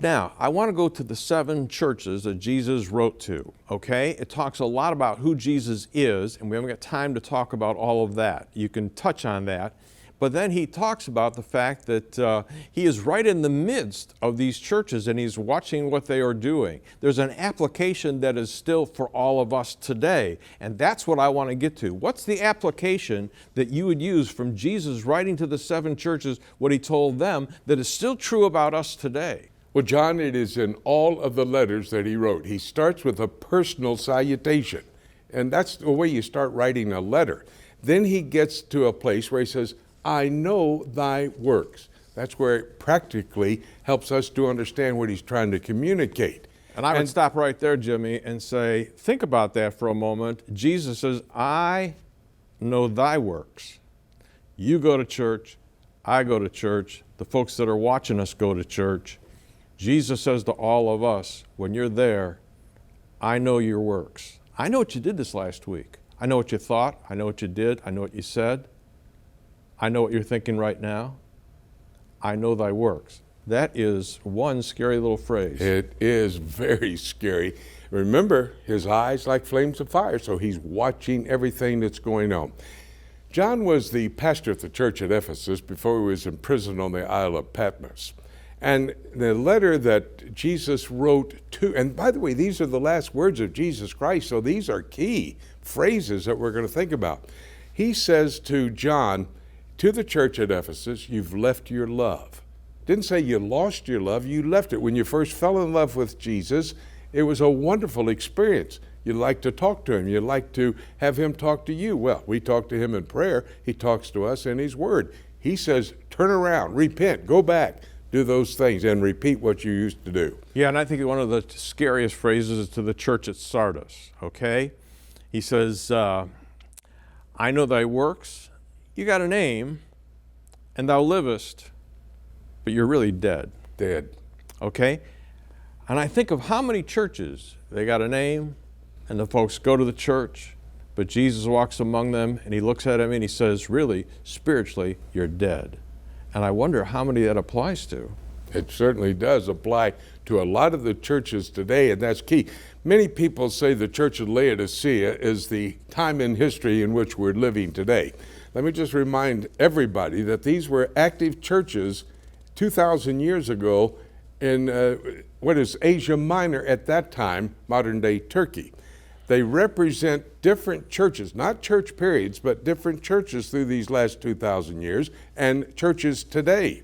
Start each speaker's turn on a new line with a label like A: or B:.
A: Now, I want to go to the 7 churches that Jesus wrote to, okay? It talks a lot about who Jesus is, and we haven't got time to talk about all of that. You can touch on that. But then he talks about the fact that he is right in the midst of these churches and he's watching what they are doing. There's an application that is still for all of us today, and that's what I want to get to. What's the application that you would use from Jesus writing to the 7 churches, what he told them, that is still true about us today?
B: Well, John, it is in all of the letters that he wrote. He starts with a personal salutation, and that's the way you start writing a letter. Then he gets to a place where he says, I know thy works. That's where it practically helps us to understand what he's trying to communicate.
A: And I would stop right there, Jimmy, and say, think about that for a moment. Jesus says, I know thy works. You go to church, I go to church, the folks that are watching us go to church. Jesus says to all of us, when you're there, I know your works. I know what you did this last week. I know what you thought. I know what you did. I know what you said. I know what you're thinking right now. I know thy works. That is one scary little phrase.
B: It is very scary. Remember, his eyes like flames of fire, so he's watching everything that's going on. John was the pastor of the church at Ephesus before he was imprisoned on the Isle of Patmos. And the letter that Jesus wrote to, and by the way, these are the last words of Jesus Christ, so these are key phrases that we're going to think about. He says to John, to the church at Ephesus, you've left your love. Didn't say you lost your love, you left it. When you first fell in love with Jesus, it was a wonderful experience. You like to talk to him. You like to have him talk to you. Well, we talk to him in prayer. He talks to us in his word. He says, turn around, repent, go back, do those things, and repeat what you used to do.
A: Yeah, and I think one of the scariest phrases is to the church at Sardis, okay? He says, I know thy works. You got a name, and thou livest, but you're really dead.
B: Dead.
A: Okay? And I think of how many churches, they got a name, and the folks go to the church, but Jesus walks among them, and he looks at them, and he says, really, spiritually, you're dead. And I wonder how many that applies to.
B: It certainly does apply to a lot of the churches today, and that's key. Many people say the Church of Laodicea is the time in history in which we're living today. Let me just remind everybody that these were active churches 2,000 years ago in what is Asia Minor at that time, modern-day Turkey. They represent different churches, not church periods, but different churches through these last 2,000 years and churches today.